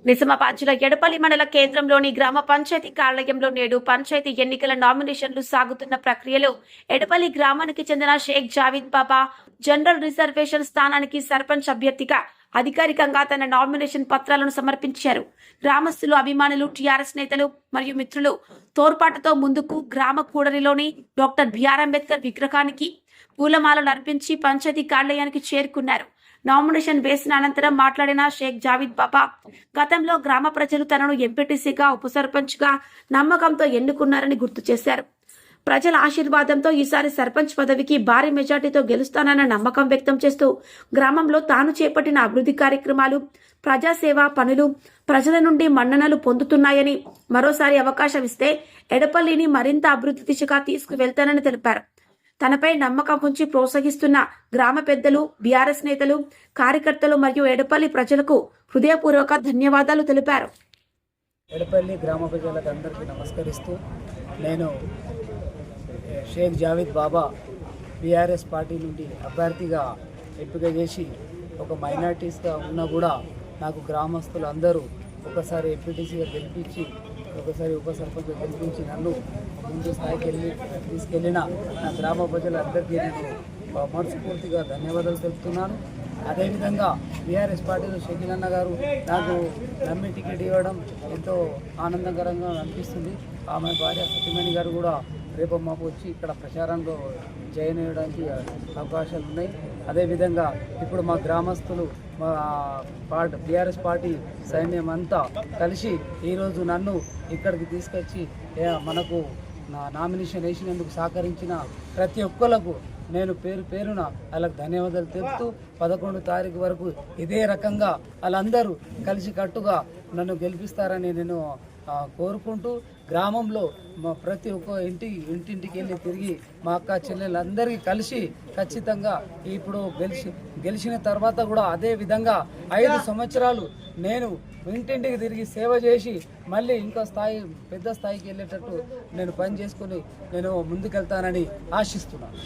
నిజామాబాద్ జిల్లా ఎడపల్లి మండల కేంద్రంలోని గ్రామ పంచాయతీ కార్యాలయంలో నేడు పంచాయతీ ఎన్నికల నామినేషన్లు సాగుతున్న ప్రక్రియలో ఎడపల్లి గ్రామానికి చెందిన షేక్ జావీద్ బాబా జనరల్ రిజర్వేషన్ స్థానానికి సర్పంచ్ అభ్యర్థిగా అధికారికంగా తన నామినేషన్ పత్రాలను సమర్పించారు. గ్రామస్తులు, అభిమానులు, టీఆర్ఎస్ నేతలు మరియు మిత్రులు తోడ్పాటుతో ముందుకు గ్రామ కూడలిలోని డాక్టర్ బిఆర్ అంబేద్కర్ విగ్రహానికి పూలమాలలు అర్పించి పంచాయతీ కార్యాలయానికి చేరుకున్నారు. నామినేషన్ వేసిన అనంతరం మాట్లాడిన షేక్ జావీద్ బాబా గతంలో గ్రామ ప్రజలు తనను ఎంపీటీసీగా, ఉప సర్పంచ్గా నమ్మకంతో ఎన్నుకున్నారని గుర్తు చేశారు. ప్రజల ఆశీర్వాదంతో ఈసారి సర్పంచ్ పదవికి భారీ మెజార్టీతో గెలుస్తానన్న నమ్మకం వ్యక్తం చేస్తూ గ్రామంలో తాను చేపట్టిన అభివృద్ధి కార్యక్రమాలు, ప్రజాసేవ పనులు ప్రజల నుండి మన్ననలు పొందుతున్నాయని, మరోసారి అవకాశం ఇస్తే ఎడపల్లిని మరింత అభివృద్ధి దిశగా తీసుకువెళ్తానని తెలిపారు. తనపై నమ్మకం ఉంచి ప్రోత్సహిస్తున్న గ్రామ పెద్దలు, బీఆర్ఎస్ నేతలు, కార్యకర్తలు మరియు ఎడపల్లి ప్రజలకు హృదయపూర్వక ధన్యవాదాలు తెలిపారు. ఎడపల్లి గ్రామ ప్రజలకు అందరికీ నమస్కరిస్తూ, నేను షేక్ జావీద్ బాబా బీఆర్ఎస్ పార్టీ నుండి అభ్యర్థిగా ఎంపిక చేసి, ఒక మైనార్టీస్గా ఉన్నా కూడా నాకు గ్రామస్తులు అందరూ ఒకసారి ఎంపీటీసీగా గెలిపించి, ఒకసారి ఉప సర్పంచ్గా గెలిపించి నన్ను ముందు స్థాయికి తీసుకెళ్ళిన నా గ్రామ ప్రజలందరికీ నేను మనస్ఫూర్తిగా ధన్యవాదాలు తెలుపుతున్నాను. అదేవిధంగా బీఆర్ఎస్ పార్టీలో షకీల్ అన్న గారు నాకు నమ్మి టికెట్ ఇవ్వడం ఎంతో ఆనందకరంగా అనిపిస్తుంది. ఆమె భార్య సత్యమణి గారు కూడా రేపు మాకు వచ్చి ఇక్కడ ప్రచారంలో జాయిన్ అయ్యడానికి అవకాశాలు ఉన్నాయి. అదేవిధంగా ఇప్పుడు మా గ్రామస్తులు, మా బీఆర్ఎస్ పార్టీ సైన్యం అంతా కలిసి ఈరోజు నన్ను ఇక్కడికి తీసుకొచ్చి మనకు నా నామినేషన్ వేసినందుకు సహకరించిన ప్రతి ఒక్కరికి నేను పేరు పేరున వాళ్ళకి ధన్యవాదాలు తెలుపుతూ 11 తారీఖు వరకు ఇదే రకంగా వాళ్ళందరూ కలిసికట్టుగా నన్ను గెలిపిస్తారని నేను కోరుకుంటూ, గ్రామంలో మా ప్రతి ఒక్క ఇంటింటికి వెళ్ళి తిరిగి మా అక్క చెల్లెలందరికీ కలిసి ఖచ్చితంగా ఇప్పుడు గెలిచిన తర్వాత కూడా అదే విధంగా 5 సంవత్సరాలు నేను ఇంటింటికి తిరిగి సేవ చేసి మళ్ళీ ఇంకో పెద్ద స్థాయికి వెళ్ళేటట్టు నేను పని చేసుకుని నేను ముందుకెళ్తానని ఆశిస్తున్నాను.